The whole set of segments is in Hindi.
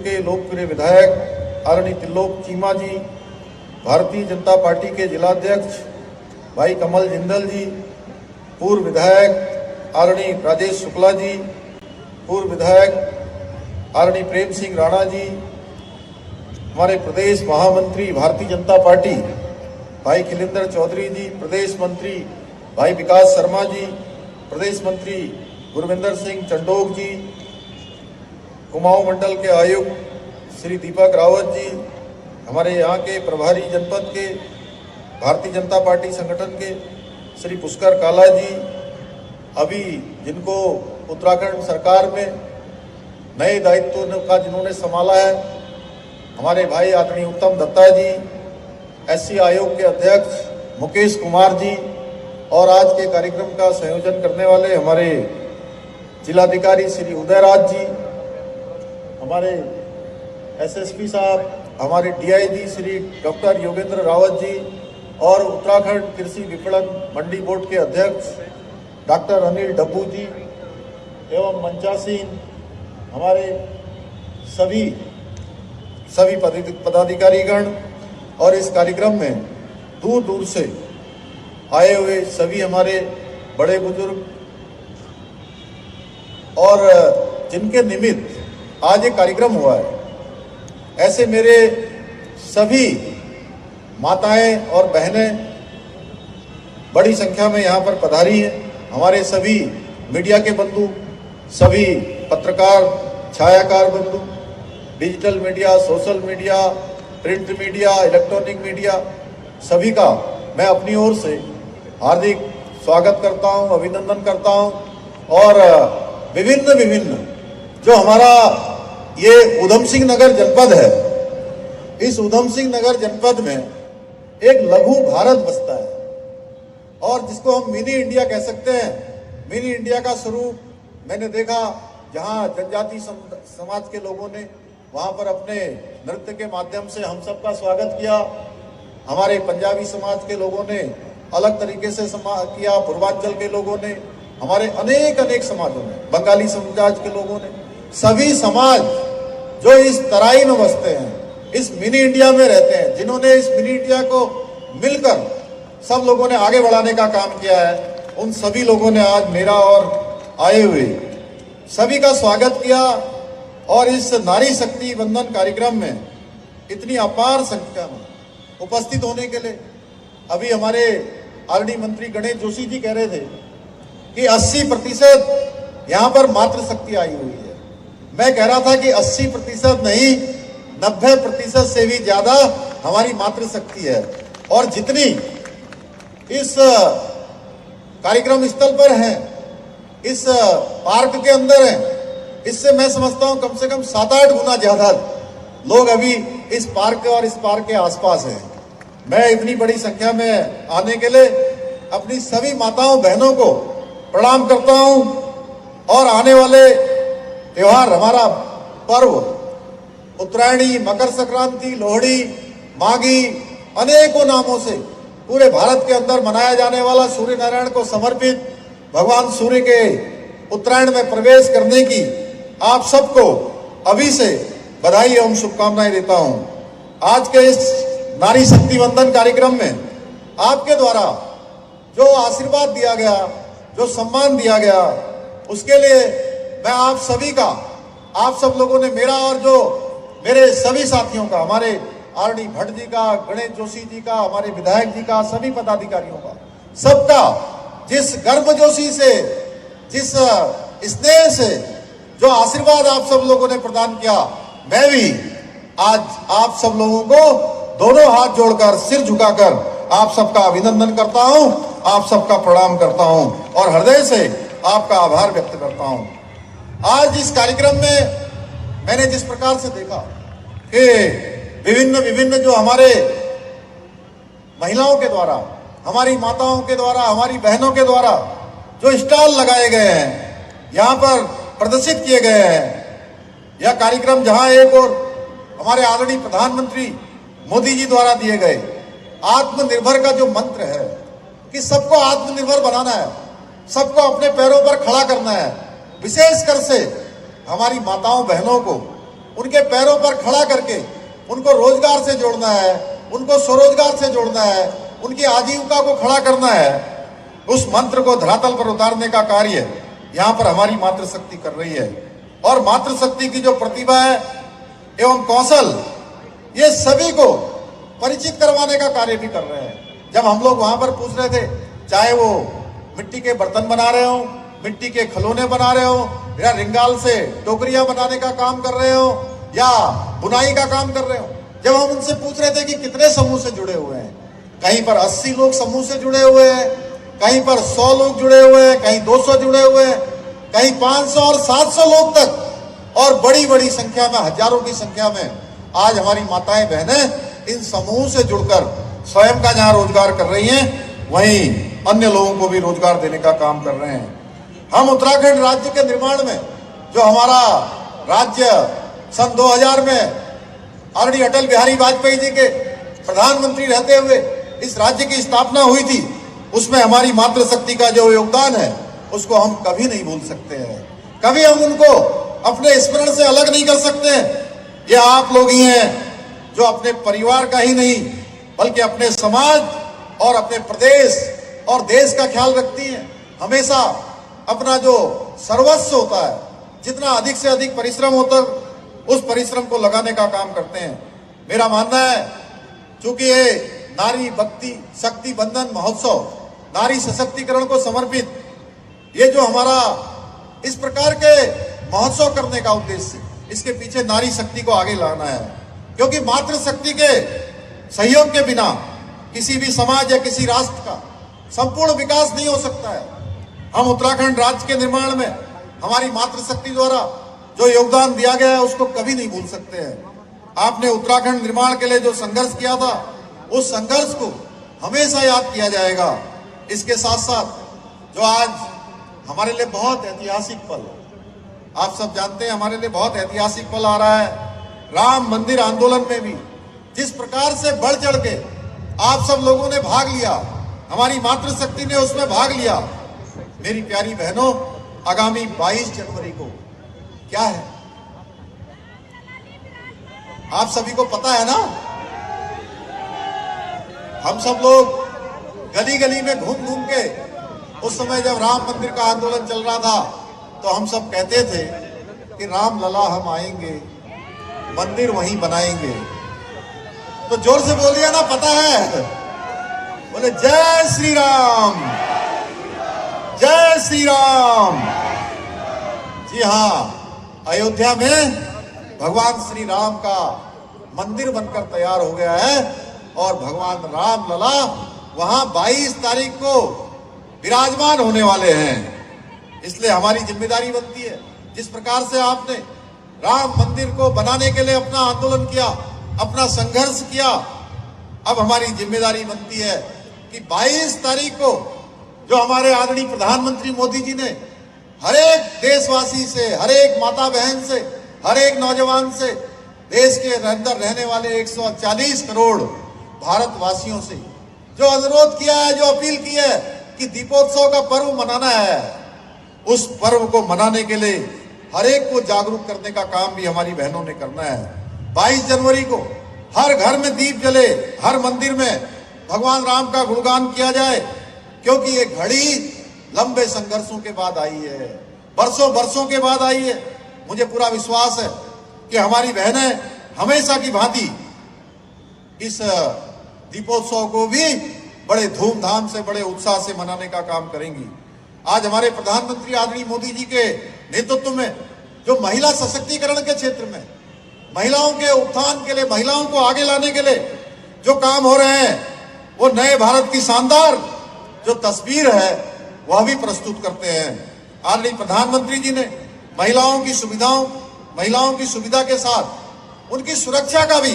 के लोकप्रिय विधायक आदरणीय त्रिलोक चीमा जी, भारतीय जनता पार्टी के जिलाध्यक्ष भाई कमल जिंदल जी, पूर्व विधायक आदरणीय राजेश शुक्ला जी, पूर्व विधायक आदरणीय प्रेम सिंह राणा जी, हमारे प्रदेश महामंत्री भारतीय जनता पार्टी भाई खिलेंद्र चौधरी जी, प्रदेश मंत्री भाई विकास शर्मा जी, प्रदेश मंत्री गुरविंदर सिंह चंडोक जी, कुमाऊं मंडल के आयुक्त श्री दीपक रावत जी, हमारे यहाँ के प्रभारी जनपद के भारतीय जनता पार्टी संगठन के श्री पुष्कर काला जी, अभी जिनको उत्तराखंड सरकार में नए दायित्व का जिन्होंने संभाला है, हमारे भाई आदरणीय उत्तम दत्ता जी, एससी आयोग के अध्यक्ष मुकेश कुमार जी, और आज के कार्यक्रम का संयोजन करने वाले हमारे जिलाधिकारी श्री उदयराज जी, हमारे एसएसपी साहब, हमारे डीआईजी श्री डॉक्टर योगेंद्र रावत जी, और उत्तराखंड कृषि विपणन मंडी बोर्ड के अध्यक्ष डॉक्टर अनिल डब्बू जी, एवं मंचासीन हमारे सभी पदाधिकारीगण, और इस कार्यक्रम में दूर दूर से आए हुए सभी हमारे बड़े बुजुर्ग, और जिनके निमित्त आज ये कार्यक्रम हुआ है, ऐसे मेरे सभी माताएं और बहनें बड़ी संख्या में यहाँ पर पधारी हैं। हमारे सभी मीडिया के बंधु, सभी पत्रकार छायाकार बंधु, digital media, social media, print media, electronic media, सभी का मैं अपनी ओर से हार्दिक स्वागत करता हूं, अभिनंदन करता हूं। और विभिन्न जो हमारा ये ऊधम सिंह नगर जनपद है, इस ऊधम सिंह नगर जनपद में एक लघु भारत बसता है, और जिसको हम मिनी इंडिया कह सकते हैं। मिनी इंडिया का स्वरूप मैंने देखा, जहां जनजाति समाज के लोगों ने वहां पर अपने नृत्य के माध्यम से हम सबका स्वागत किया। हमारे पंजाबी समाज के लोगों ने अलग तरीके से किया, पूर्वांचल के लोगों ने, हमारे अनेक समाजों ने, बंगाली समाज के लोगों ने, सभी समाज जो इस तराई में बसते हैं, इस मिनी इंडिया में रहते हैं, जिन्होंने इस मिनी इंडिया को मिलकर सब लोगों ने आगे बढ़ाने का काम किया है, उन सभी लोगों ने आज मेरा और आए हुए सभी का स्वागत किया। और इस नारी शक्ति वंदन कार्यक्रम में इतनी अपार संख्या में उपस्थित होने के लिए, अभी हमारे आरडी मंत्री गणेश जोशी जी कह रहे थे कि 80% यहाँ पर मातृशक्ति आई हुई है। मैं कह रहा था कि 80% नहीं, 90% से भी ज्यादा हमारी मातृशक्ति है। और जितनी इस कार्यक्रम स्थल पर है, इस पार्क के अंदर है, इससे मैं समझता हूं कम से कम 7-8 गुना ज्यादा लोग अभी इस पार्क और इस पार्क के आसपास हैं। मैं इतनी बड़ी संख्या में आने के लिए अपनी सभी माताओं बहनों को प्रणाम करता हूं। और आने वाले त्योहार, हमारा पर्व उत्तरायणी, मकर संक्रांति, लोहड़ी, माघी, अनेकों नामों से पूरे भारत के अंदर मनाया जाने वाला सूर्य नारायण को समर्पित भगवान सूर्य के उत्तरायण में प्रवेश करने की आप सबको अभी से बधाई एवं शुभकामनाएं देता हूं। आज के इस नारी शक्ति वंदन कार्यक्रम में आपके द्वारा जो आशीर्वाद दिया गया, जो सम्मान दिया गया, उसके लिए मैं आप सभी का, आप सब लोगों ने मेरा और जो मेरे सभी साथियों का, हमारे आरडी भट्ट जी का, गणेश जोशी जी का, हमारे विधायक जी का, सभी पदाधिकारियों का, सबका जिस गर्मजोशी से, जिस स्नेह से जो आशीर्वाद आप सब लोगों ने प्रदान किया, मैं भी आज आप सब लोगों को दोनों हाथ जोड़कर, सिर झुकाकर आप सबका अभिनंदन करता हूं, आप सबका प्रणाम करता हूं और हृदय से आपका आभार व्यक्त करता हूं। आज इस कार्यक्रम में मैंने जिस प्रकार से देखा कि विभिन्न जो हमारे महिलाओं के द्वारा, हमारी माताओं के द्वारा, हमारी बहनों के द्वारा जो स्टॉल लगाए गए हैं, यहाँ पर प्रदर्शित किए गए हैं, यह कार्यक्रम जहां एक और हमारे आदरणीय प्रधानमंत्री मोदी जी द्वारा दिए गए आत्मनिर्भर का जो मंत्र है कि सबको आत्मनिर्भर बनाना है, सबको अपने पैरों पर खड़ा करना है, विशेषकर से हमारी माताओं बहनों को उनके पैरों पर खड़ा करके उनको रोजगार से जोड़ना है, उनको स्वरोजगार से जोड़ना है, उनकी आजीविका को खड़ा करना है, उस मंत्र को धरातल पर उतारने का कार्य यहाँ पर हमारी मातृशक्ति कर रही है। और मातृशक्ति की जो प्रतिभा है एवं कौशल, ये सभी को परिचित करवाने का कार्य भी कर रहे हैं। जब हम लोग वहां पर पूछ रहे थे, चाहे वो मिट्टी के बर्तन बना रहे हो, मिट्टी के खिलौने बना रहे हो, या रिंगाल से टोकरियां बनाने का काम कर रहे हो, या बुनाई का काम कर रहे हो, जब हम उनसे पूछ रहे थे कि कितने समूह से जुड़े हुए हैं, कहीं पर 80 लोग समूह से जुड़े हुए हैं, कहीं पर 100 लोग जुड़े हुए हैं, कहीं 200 जुड़े हुए हैं, कहीं 500 और 700 लोग तक, और बड़ी बड़ी संख्या में, हजारों की संख्या में आज हमारी माताएं बहनें इन समूह से जुड़कर स्वयं का जहां रोजगार कर रही हैं, वहीं अन्य लोगों को भी रोजगार देने का काम कर रहे हैं। हम उत्तराखंड राज्य के निर्माण में, जो हमारा राज्य सन 2000 में आदरणीय अटल बिहारी वाजपेयी जी के प्रधानमंत्री रहते हुए इस राज्य की स्थापना हुई थी, उसमें हमारी मातृशक्ति का जो योगदान है उसको हम कभी नहीं भूल सकते हैं, कभी हम उनको अपने स्मरण से अलग नहीं कर सकते हैं। ये आप लोग ही हैं जो अपने परिवार का ही नहीं बल्कि अपने समाज और अपने प्रदेश और देश का ख्याल रखती हैं। हमेशा अपना जो सर्वस्व होता है, जितना अधिक से अधिक परिश्रम होता है, उस परिश्रम को लगाने का काम करते हैं। मेरा मानना है, चूंकि ये नारी भक्ति शक्ति बंधन महोत्सव नारी सशक्तिकरण को समर्पित, ये जो हमारा इस प्रकार के महोत्सव करने का उद्देश्य, इसके पीछे नारी शक्ति को आगे लाना है, क्योंकि मातृशक्ति के सहयोग के बिना किसी भी समाज या किसी राष्ट्र का संपूर्ण विकास नहीं हो सकता है। हम उत्तराखंड राज्य के निर्माण में हमारी मातृशक्ति द्वारा जो योगदान दिया गया है उसको कभी नहीं भूल सकते हैं। आपने उत्तराखंड निर्माण के लिए जो संघर्ष किया था, उस संघर्ष को हमेशा याद किया जाएगा। इसके साथ साथ जो आज हमारे लिए बहुत ऐतिहासिक पल, आप सब जानते हैं हमारे लिए बहुत ऐतिहासिक पल आ रहा है। राम मंदिर आंदोलन में भी जिस प्रकार से बढ़ चढ़ के आप सब लोगों ने भाग लिया, हमारी मातृशक्ति ने उसमें भाग लिया। मेरी प्यारी बहनों, आगामी 22 जनवरी को क्या है, आप सभी को पता है ना। हम सब लोग गली गली में घूम घूम के, उस समय जब राम मंदिर का आंदोलन चल रहा था, तो हम सब कहते थे कि राम लला हम आएंगे, मंदिर वहीं बनाएंगे। तो जोर से बोलिए ना, पता है, बोले जय श्री राम, जय श्री राम। जी हाँ, अयोध्या में भगवान श्री राम का मंदिर बनकर तैयार हो गया है और भगवान राम लला वहां 22 तारीख को विराजमान होने वाले हैं। इसलिए हमारी जिम्मेदारी बनती है, जिस प्रकार से आपने राम मंदिर को बनाने के लिए अपना आंदोलन किया, अपना संघर्ष किया, अब हमारी जिम्मेदारी बनती है कि 22 तारीख को जो हमारे आदरणीय प्रधानमंत्री मोदी जी ने हर एक देशवासी से, हर एक माता बहन से, हर एक नौजवान से, देश के अंदर रहने वाले 140 करोड़ भारतवासियों से जो अनुरोध किया है, जो अपील की है कि दीपोत्सव का पर्व मनाना है, उस पर्व को मनाने के लिए हर एक को जागरूक करने का काम भी हमारी बहनों ने करना है। 22 जनवरी को हर घर में दीप जले, हर मंदिर में भगवान राम का गुणगान किया जाए, क्योंकि ये घड़ी लंबे संघर्षों के बाद आई है, बरसों बरसों के बाद आई है। मुझे पूरा विश्वास है कि हमारी बहनें हमेशा की भांति इस दीपोत्सव को भी बड़े धूमधाम से, बड़े उत्साह से मनाने का काम करेंगी। आज हमारे प्रधानमंत्री आदरणीय मोदी जी के नेतृत्व में जो महिला सशक्तिकरण के क्षेत्र में, महिलाओं के उत्थान के लिए, महिलाओं को आगे लाने के लिए जो काम हो रहे हैं, वो नए भारत की शानदार जो तस्वीर है वह भी प्रस्तुत करते हैं। आदरणीय प्रधानमंत्री जी ने महिलाओं की सुविधा के साथ उनकी सुरक्षा का भी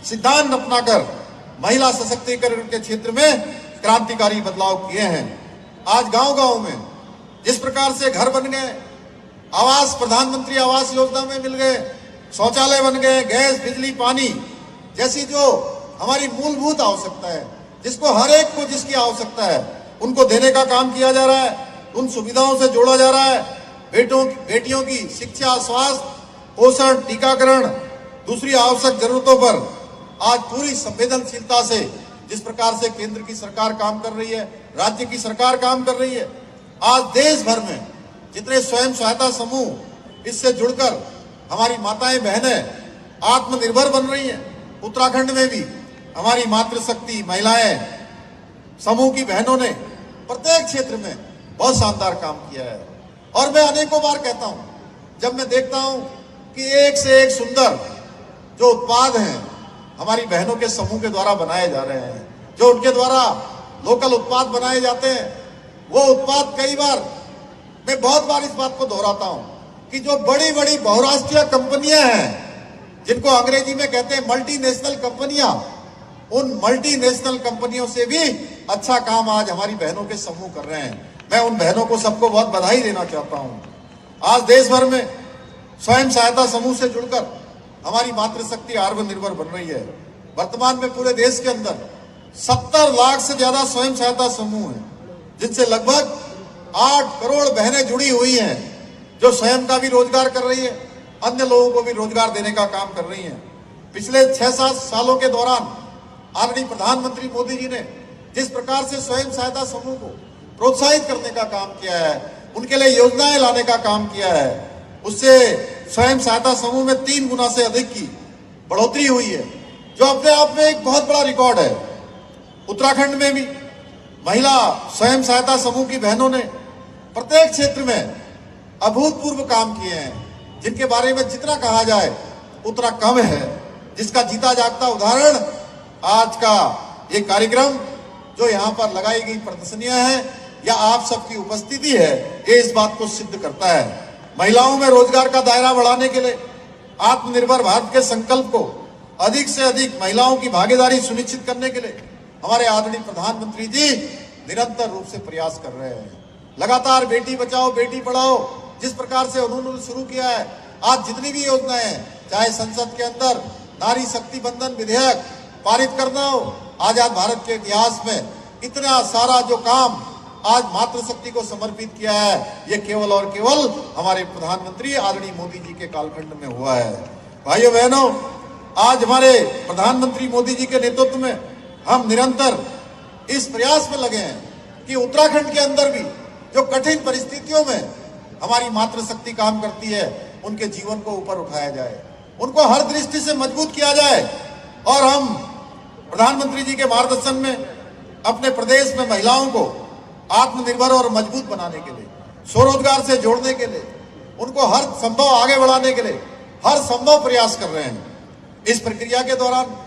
सिद्धांत अपनाकर महिला सशक्तिकरण के क्षेत्र में क्रांतिकारी बदलाव किए हैं। आज गांव-गांव में जिस प्रकार से घर बन गए, आवास, प्रधानमंत्री आवास योजना में मिल गए, शौचालय बन गए, गैस, बिजली, पानी जैसी जो हमारी मूलभूत आवश्यकता है, जिसको हर एक को जिसकी आवश्यकता है, उनको देने का काम किया जा रहा है। उन सुविधाओं से जोड़ा जा रहा है। बेटियों की शिक्षा, स्वास्थ्य पोषण, टीकाकरण, दूसरी आवश्यक जरूरतों पर आज पूरी संवेदनशीलता से जिस प्रकार से केंद्र की सरकार काम कर रही है, राज्य की सरकार काम कर रही है, आज देश भर में जितने स्वयं सहायता समूह इससे जुड़कर हमारी माताएं बहनें आत्मनिर्भर बन रही हैं। उत्तराखंड में भी हमारी मातृशक्ति महिलाएं समूह की बहनों ने प्रत्येक क्षेत्र में बहुत शानदार काम किया है। और मैं अनेकों बार कहता हूं, जब मैं देखता हूं कि एक से एक सुंदर जो उत्पाद हैं हमारी बहनों के समूह के द्वारा बनाए जा रहे हैं, जो उनके द्वारा लोकल उत्पाद बनाए जाते हैं, वो उत्पाद कई बार, मैं बहुत बार इस बात को दोहराता हूं कि जो बड़ी बड़ी बहुराष्ट्रीय कंपनियां हैं जिनको अंग्रेजी में कहते हैं मल्टीनेशनल कंपनियां, उन मल्टीनेशनल कंपनियों से भी अच्छा काम आज हमारी बहनों के समूह कर रहे हैं। मैं उन बहनों को सबको बहुत बधाई देना चाहता हूं। आज देश भर में स्वयं सहायता समूह से जुड़कर हमारी मातृशक्ति आत्मनिर्भर बन रही है। वर्तमान में पूरे देश के अंदर 70 लाख से ज्यादा स्वयं सहायता समूह हैं, जिनसे लगभग 8 करोड़ बहनें जुड़ी हुई हैं, जो स्वयं का भी रोजगार कर रही है, अन्य लोगों को भी रोजगार देने का काम कर रही हैं। पिछले 6-7 सालों के दौरान आदरणीय प्रधानमंत्री मोदी जी ने जिस प्रकार से स्वयं सहायता समूह को प्रोत्साहित करने का काम किया है, उनके लिए योजनाएं लाने का काम किया है, उससे स्वयं सहायता समूह में 3 गुना से अधिक की बढ़ोतरी हुई है, जो अपने आप में एक बहुत बड़ा रिकॉर्ड है। उत्तराखंड में भी महिला स्वयं सहायता समूह की बहनों ने प्रत्येक क्षेत्र में अभूतपूर्व काम किए हैं, जिनके बारे में जितना कहा जाए उतना कम है, जिसका जीता जागता उदाहरण आज का ये कार्यक्रम जो यहाँ पर लगाई गई प्रदर्शनियां हैं या आप सबकी उपस्थिति है, ये इस बात को सिद्ध करता है। महिलाओं में रोजगार का दायरा बढ़ाने के लिए, आत्मनिर्भर भारत के संकल्प को अधिक से अधिक महिलाओं की भागीदारी सुनिश्चित करने के लिए हमारे आदरणीय प्रधानमंत्री जी निरंतर रूप से प्रयास कर रहे हैं। लगातार बेटी बचाओ बेटी पढ़ाओ जिस प्रकार से उन्होंने शुरू किया है, आज जितनी भी योजनाएं हैं, चाहे संसद के अंदर नारी शक्ति बंधन विधेयक पारित करना हो, आजाद भारत के इतिहास में इतना सारा जो काम आज मातृशक्ति को समर्पित किया है, ये केवल और केवल हमारे प्रधानमंत्री आदरणीय मोदी जी के कालखंड में हुआ है। भाइयों बहनों, आज हमारे प्रधानमंत्री मोदी जी के नेतृत्व में हम निरंतर इस प्रयास में लगे हैं कि उत्तराखंड के अंदर भी जो कठिन परिस्थितियों में हमारी मातृशक्ति काम करती है, उनके जीवन को ऊपर उठाया जाए, उनको हर दृष्टि से मजबूत किया जाए। और हम प्रधानमंत्री जी के मार्गदर्शन में अपने प्रदेश में महिलाओं को आत्मनिर्भर और मजबूत बनाने के लिए, स्वरोजगार से जोड़ने के लिए, उनको हर संभव आगे बढ़ाने के लिए हर संभव प्रयास कर रहे हैं। इस प्रक्रिया के दौरान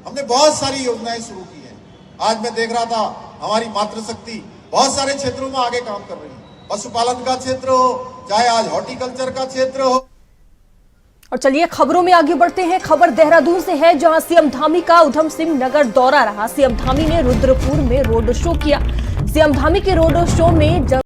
हमने बहुत सारी योजनाएं शुरू की हैं। आज मैं देख रहा था हमारी मातृशक्ति बहुत सारे क्षेत्रों में आगे काम कर रही है, पशुपालन का क्षेत्र हो, चाहे आज हॉर्टिकल्चर का क्षेत्र हो। और चलिए खबरों में आगे बढ़ते हैं। खबर देहरादून से है, जहां सीएम धामी का उधम सिंह नगर दौरा रहा। सीएम धामी ने रुद्रपुर में रोड शो किया। सीएम धामी के रोड शो में